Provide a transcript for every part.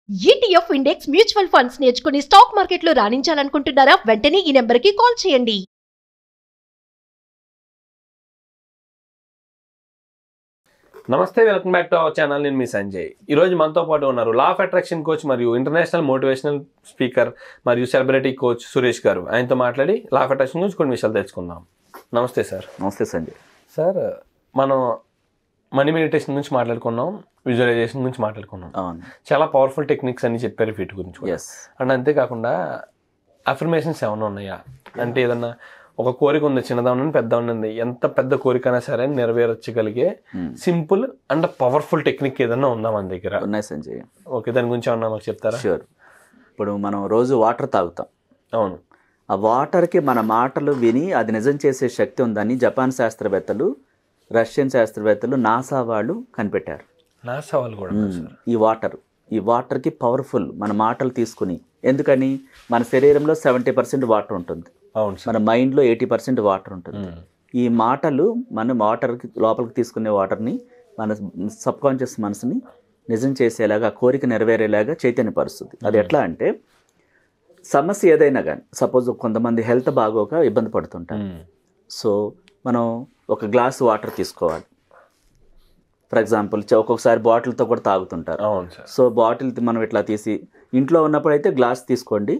ETF index mutual funds నేర్చుకుని stock మార్కెట్లో రాణించాలనుకుంటున్నారా? వెంటనే ఈ నెంబర్కి కాల్ చేయండి. నమస్తే, welcome back to our channel. నేను మీ సంజయ్. ఈరోజు మనతో పాటు ఉన్నారు లా ఆఫ్ అట్రాక్షన్ కోచ్ మరియు ఇంటర్నేషనల్ మోటివేషనల్ స్పీకర్ మరియు సెలబ్రిటీ కోచ్ సురేష్ గారు. ఆయనతో మాట్లాడి లా ఆఫ్ అట్రాక్షన్ గురించి కొన్ని విషయాలు తెలుసుకుందాం. నమస్తే సార్. నమస్తే సంజయ్. సార్, మనం మనీ మెడిటేషన్ గురించి మాట్లాడుకున్నాం, విజువలైజేషన్ గురించి మాట్లాడుకున్నాం. చాలా పవర్ఫుల్ టెక్నిక్స్ అని చెప్పారు వీటి గురించి. అండ్ అంతేకాకుండా అఫర్మేషన్స్ ఏమైనా ఉన్నాయా అంటే ఏదన్నా ఒక కోరిక ఉంది, చిన్నదాన్ని పెద్ద ఉంది, ఎంత పెద్ద కోరికైనా సరే నెరవేర్చగలిగే సింపుల్ అండ్ పవర్ఫుల్ టెక్నిక్ ఏదన్నా ఉందా మన దగ్గర? ఉన్నాయి సంజయ్. ఓకే, దాని గురించి ఏమన్నా మాకు చెప్తారా? షూర్. ఇప్పుడు మనం రోజు వాటర్ తాగుతాం. అవును. ఆ వాటర్కి మన మాటలు విని అది నిజం చేసే శక్తి ఉందని జపాన్ శాస్త్రవేత్తలు, రష్యన్ శాస్త్రవేత్తలు, నాసా వాళ్ళు కనిపెట్టారు. నాసా వాళ్ళు కూడా ఈ వాటర్కి పవర్ఫుల్ మన మాటలు తీసుకుని. ఎందుకని? మన శరీరంలో 70% వాటర్ ఉంటుంది, మన మైండ్లో 80% వాటర్ ఉంటుంది. ఈ మాటలు మన వాటర్కి లోపలికి తీసుకునే వాటర్ని మన సబ్కాన్షియస్ మనసుని నిజం చేసేలాగా, కోరిక నెరవేరేలాగా చైతన్యపరుస్తుంది. అది ఎట్లా అంటే, సమస్య ఏదైనా కానీ, సపోజ్ కొంతమంది హెల్త్ బాగోక ఇబ్బంది పడుతుంటారు. సో మనం ఒక గ్లాస్ వాటర్ తీసుకోవాలి. ఫర్ ఎగ్జాంపుల్, ఒక్కొక్కసారి బాటిల్తో కూడా తాగుతుంటారు. సో బాటిల్ మనం ఇట్లా తీసి, ఇంట్లో ఉన్నప్పుడు అయితే గ్లాస్ తీసుకోండి,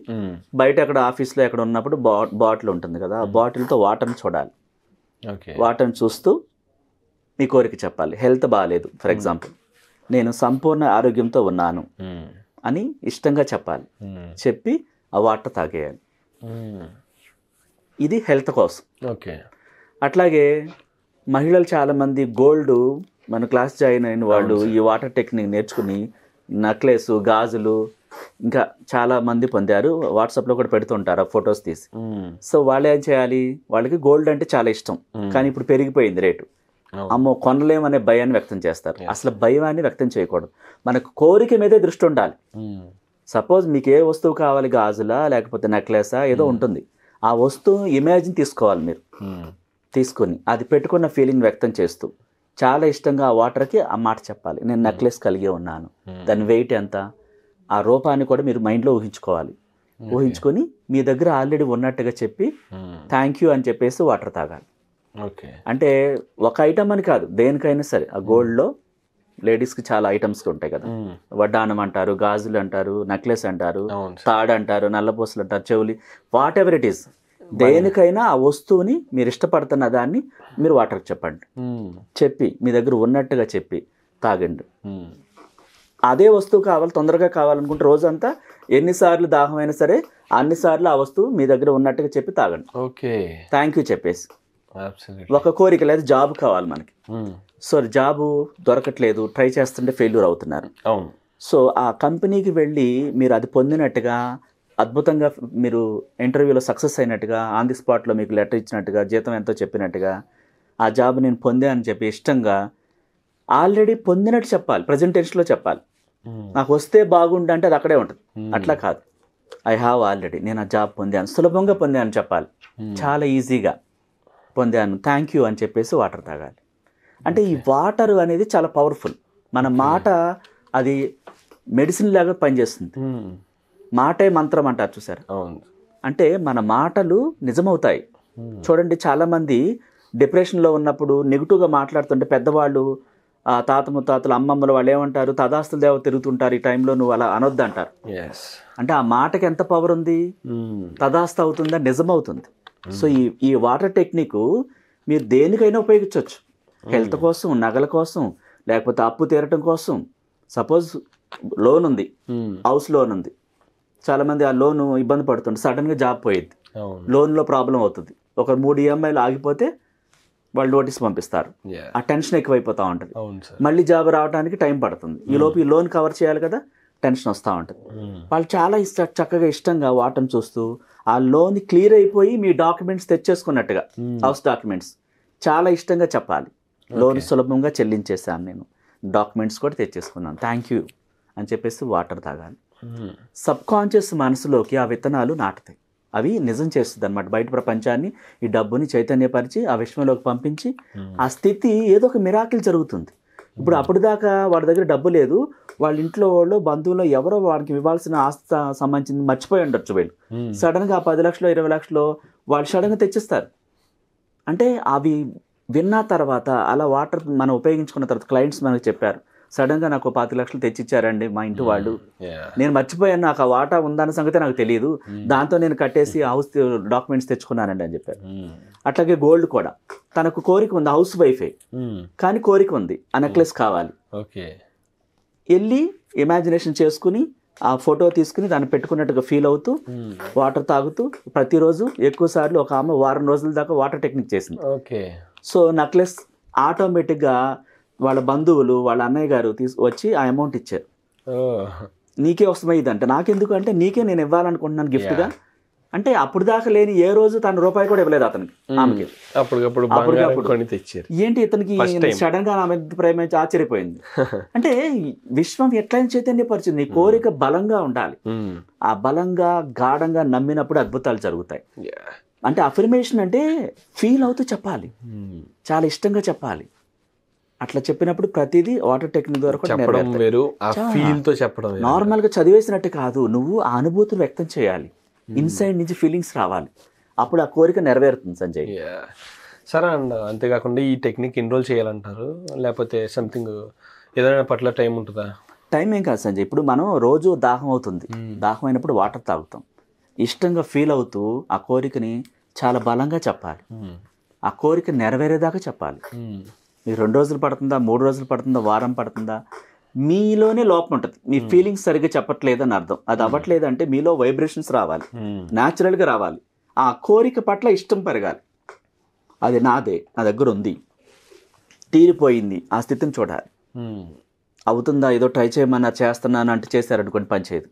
బయట ఎక్కడ ఆఫీస్లో ఎక్కడ ఉన్నప్పుడు బాటిల్ ఉంటుంది కదా, ఆ బాటిల్తో వాటర్ని చూడాలి. వాటర్ని చూస్తూ మీ కోరిక చెప్పాలి. హెల్త్ బాగాలేదు ఫర్ ఎగ్జాంపుల్, నేను సంపూర్ణ ఆరోగ్యంతో ఉన్నాను అని ఇష్టంగా చెప్పాలి. చెప్పి ఆ వాటర్ తాగేయాలి. ఇది హెల్త్ కోసం. అట్లాగే మహిళలు చాలామంది గోల్డ్, మన క్లాస్ జాయిన్ అయిన వాళ్ళు ఈ వాటర్ టెక్నిక్ నేర్చుకుని నెక్లెస్, గాజులు ఇంకా చాలా మంది పొందారు. వాట్సాప్లో కూడా పెడుతుంటారు ఆ ఫొటోస్ తీసి. సో వాళ్ళు ఏం చేయాలి? వాళ్ళకి గోల్డ్ అంటే చాలా ఇష్టం, కానీ ఇప్పుడు పెరిగిపోయింది రేటు. అమ్మో కొనలేమనే భయాన్ని వ్యక్తం చేస్తారు. అసలు భయాన్ని వ్యక్తం చేయకూడదు. మనకు కోరిక మీదే దృష్టి ఉండాలి. సపోజ్ మీకు ఏ వస్తువు కావాలి, గాజులా లేకపోతే నెక్లెసా ఏదో ఉంటుంది, ఆ వస్తువు ఇమాజిన్ తీసుకోవాలి. మీరు తీసుకొని అది పెట్టుకున్న ఫీలింగ్ వ్యక్తం చేస్తూ చాలా ఇష్టంగా ఆ వాటర్కి ఆ మాట చెప్పాలి. నేను నెక్లెస్ కలిగి ఉన్నాను, దాని వెయిట్ ఎంత, ఆ రూపాన్ని కూడా మీరు మైండ్లో ఊహించుకోవాలి. ఊహించుకొని మీ దగ్గర ఆల్రెడీ ఉన్నట్టుగా చెప్పి థ్యాంక్ యూ అని చెప్పేసి వాటర్ తాగాలి. అంటే ఒక ఐటమ్ అని కాదు, దేనికైనా సరే. ఆ గోల్డ్లో లేడీస్కి చాలా ఐటమ్స్ ఉంటాయి కదా, వడ్డానం అంటారు, గాజులు అంటారు, నెక్లెస్ అంటారు, తాడు అంటారు, నల్లపూసలు అంటారు, చెవులి, వాట్ ఎవర్ ఇట్ ఈస్. దేనికైనా ఆ వస్తువుని మీరు ఇష్టపడుతున్న దాన్ని మీరు వాటర్కి చెప్పండి. చెప్పి మీ దగ్గర ఉన్నట్టుగా చెప్పి తాగండి. అదే వస్తువు కావాలి, తొందరగా కావాలనుకుంటే రోజంతా ఎన్నిసార్లు దాహమైనా సరే అన్నిసార్లు ఆ వస్తువు మీ దగ్గర ఉన్నట్టుగా చెప్పి తాగండి. థ్యాంక్ యూ చెప్పేసి. ఒక కోరిక లేదు, జాబ్ కావాలి మనకి. సో జాబు దొరకట్లేదు, ట్రై చేస్తుంటే ఫెయిల్యూర్ అవుతున్నారు. సో ఆ కంపెనీకి వెళ్ళి మీరు అది పొందినట్టుగా, అద్భుతంగా మీరు ఇంటర్వ్యూలో సక్సెస్ అయినట్టుగా, ఆన్ ది స్పాట్లో మీకు లెటర్ ఇచ్చినట్టుగా, జీతం ఎంతో చెప్పినట్టుగా, ఆ జాబ్ నేను పొందా అని చెప్పి ఇష్టంగా ఆల్రెడీ పొందినట్టు చెప్పాలి. ప్రజెంటేషన్లో చెప్పాలి. నాకు వస్తే బాగుండు అంటే అది అక్కడే ఉంటుంది. అట్లా కాదు, ఐ హ్యావ్ ఆల్రెడీ, నేను ఆ జాబ్ పొందాను, సులభంగా పొందాను చెప్పాలి. చాలా ఈజీగా పొందాను, థ్యాంక్ యూ అని చెప్పేసి వాటర్ తాగాలి. అంటే ఈ వాటర్ అనేది చాలా పవర్ఫుల్. మన మాట అది మెడిసిన్ లాగా పనిచేస్తుంది. మాటే మంత్రం అంటారు చూసారు. అంటే మన మాటలు నిజమవుతాయి. చూడండి, చాలామంది డిప్రెషన్లో ఉన్నప్పుడు నెగిటివ్గా మాట్లాడుతుంటే పెద్దవాళ్ళు, తాత ముత్తాతలు, అమ్మమ్మలు వాళ్ళు ఏమంటారు? తదాస్తుల దేవ తిరుగుతుంటారు, ఈ టైంలో నువ్వు అలా అనొద్దు అంటారు. అంటే ఆ మాటకి ఎంత పవర్ ఉంది? తదాస్తు అవుతుందా, నిజమవుతుంది. సో ఈ వాటర్ టెక్నిక్ మీరు దేనికైనా ఉపయోగించవచ్చు. హెల్త్ కోసం, నగల కోసం, లేకపోతే అప్పు తీరటం కోసం. సపోజ్ లోన్ ఉంది, హౌస్ లోన్ ఉంది, చాలామంది ఆ లోన్ ఇబ్బంది పడుతుంది, సడన్గా జాబ్ పోయేది, లోన్లో ప్రాబ్లం అవుతుంది. ఒక 3 EMIలు ఆగిపోతే వాళ్ళు నోటీస్ పంపిస్తారు. ఆ టెన్షన్ ఎక్కువైపోతూ ఉంటుంది. మళ్ళీ జాబ్ రావడానికి టైం పడుతుంది. ఈలోపు ఈ లోన్ కవర్ చేయాలి కదా, టెన్షన్ వస్తూ ఉంటుంది. వాళ్ళు చాలా చక్కగా ఇష్టంగా వాటర్ని చూస్తూ ఆ లోన్ క్లియర్ అయిపోయి మీ డాక్యుమెంట్స్ తెచ్చేసుకున్నట్టుగా, హౌస్ డాక్యుమెంట్స్ చాలా ఇష్టంగా చెప్పాలి. లోన్ సులభంగా చెల్లించేసాను, నేను డాక్యుమెంట్స్ కూడా తెచ్చేసుకున్నాను, థ్యాంక్ యూ అని చెప్పేసి వాటర్ తాగాలి. సబ్కాన్షియస్ మనసులోకి ఆ విత్తనాలు నాటుతాయి. అవి నిజం చేస్తుంది అనమాట. బయట ప్రపంచాన్ని, ఈ డబ్బుని చైతన్యపరిచి ఆ విశ్వంలోకి పంపించి ఆ స్థితి ఏదో ఒక మిరాకిల్ జరుగుతుంది. ఇప్పుడు అప్పుడు దాకా వాడి దగ్గర డబ్బు లేదు, వాళ్ళ ఇంట్లో వాళ్ళు బంధువులు ఎవరో వాడికి ఇవ్వాల్సిన ఆస్తి సంబంధించింది మర్చిపోయి ఉండొచ్చు వీళ్ళు. సడన్గా 10 లక్షలు 20 లక్షలు వాళ్ళు సడన్గా తెచ్చిస్తారు. అంటే అవి విన్న తర్వాత అలా వాటర్ మనం ఉపయోగించుకున్న తర్వాత క్లయింట్స్ మనకు చెప్పారు, సడన్గా నాకు 25 లక్షలు తెచ్చిచ్చారండి మా ఇంటి వాళ్ళు, నేను మర్చిపోయాను, నాకు ఆ వాటా ఉందన్న సంగతి నాకు తెలియదు, దాంతో నేను కట్టేసి హౌస్ డాక్యుమెంట్స్ తెచ్చుకున్నానండి అని చెప్పారు. అట్లాగే గోల్డ్ కూడా, తనకు కోరిక ఉంది, హౌస్ వైఫే కానీ కోరిక ఉంది, ఆ నెక్లెస్ కావాలి, వెళ్ళి ఇమాజినేషన్ చేసుకుని ఆ ఫోటో తీసుకుని దాన్ని పెట్టుకున్నట్టుగా ఫీల్ అవుతూ వాటర్ తాగుతూ ప్రతిరోజు ఎక్కువ సార్లు ఒక ఆమె వారం రోజుల దాకా వాటర్ టెక్నిక్ చేసింది. సో నెక్లెస్ ఆటోమేటిక్గా వాళ్ళ బంధువులు వాళ్ళ అన్నయ్య గారు వచ్చి ఆ అమౌంట్ ఇచ్చారు. నీకే వస్తుంది ఇదంటే, నాకెందుకు అంటే నీకే నేను ఇవ్వాలనుకుంటున్నాను గిఫ్ట్గా అంటే. అప్పుడు దాకా లేని ఏ రోజు తన రూపాయి కూడా ఇవ్వలేదు అతనికి, ఆమెకి ఏంటి ఇతనికి సడన్ గా ఆమె ప్రేమ ఆశ్చర్యపోయింది. అంటే విశ్వం ఎట్లయినా చైతన్యపరిచింది, నీ కోరిక బలంగా ఉండాలి, ఆ బలంగా గాఢంగా నమ్మినప్పుడు అద్భుతాలు జరుగుతాయి. అంటే అఫర్మేషన్ అంటే ఫీల్ అవుతూ చెప్పాలి, చాలా ఇష్టంగా చెప్పాలి. అట్లా చెప్పినప్పుడు ప్రతిదీ వాటర్ టెక్నిక్ ద్వారా నార్మల్ గా చదివేసినట్టు కాదు, నువ్వు ఆ అనుభూతిని వ్యక్తం చేయాలి, ఇన్సైడ్ నుంచి ఫీలింగ్స్ రావాలి, అప్పుడు ఆ కోరిక నెరవేరుతుంది సంజయ్. సరే అండ్ అంతేకాకుండా ఈ టెక్నిక్ ఎన్రోల్ చేయాలంటారు, లేకపోతే సంథింగ్ ఏదైనా పట్ల టైం ఉంటుందా? టైం ఏం కాదు సంజయ్, ఇప్పుడు మనం రోజు దాహం అవుతుంది, దాహం అయినప్పుడు వాటర్ తాగుతాం, ఇష్టంగా ఫీల్ అవుతూ ఆ కోరికని చాలా బలంగా చెప్పాలి, ఆ కోరిక నెరవేరేదాకా చెప్పాలి. మీకు 2 రోజులు పడుతుందా, 3 రోజులు పడుతుందా, వారం పడుతుందా, మీలోనే లోపం ఉంటుంది, మీ ఫీలింగ్స్ సరిగ్గా చెప్పట్లేదు అని అర్థం. అది అవ్వట్లేదు అంటే మీలో వైబ్రేషన్స్ రావాలి, న్యాచురల్గా రావాలి, ఆ కోరిక పట్ల ఇష్టం పెరగాలి. అది నాదే, నా దగ్గర ఉంది, తీరిపోయింది, ఆ స్థితిని చూడాలి. అవుతుందా, ఏదో ట్రై చేయమన్నా చేస్తున్నాను అంటే చేశారనుకోండి పని చేయదు.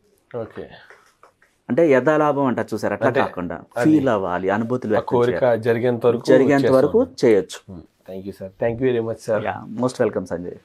అంటే యథాలాభం అంటారు చూసారు, అట్లా కాకుండా ఫీల్ అవ్వాలి, అనుభూతులు జరిగేంత వరకు చేయొచ్చు. Thank you sir, thank you very much sir. Most welcome Sanjay.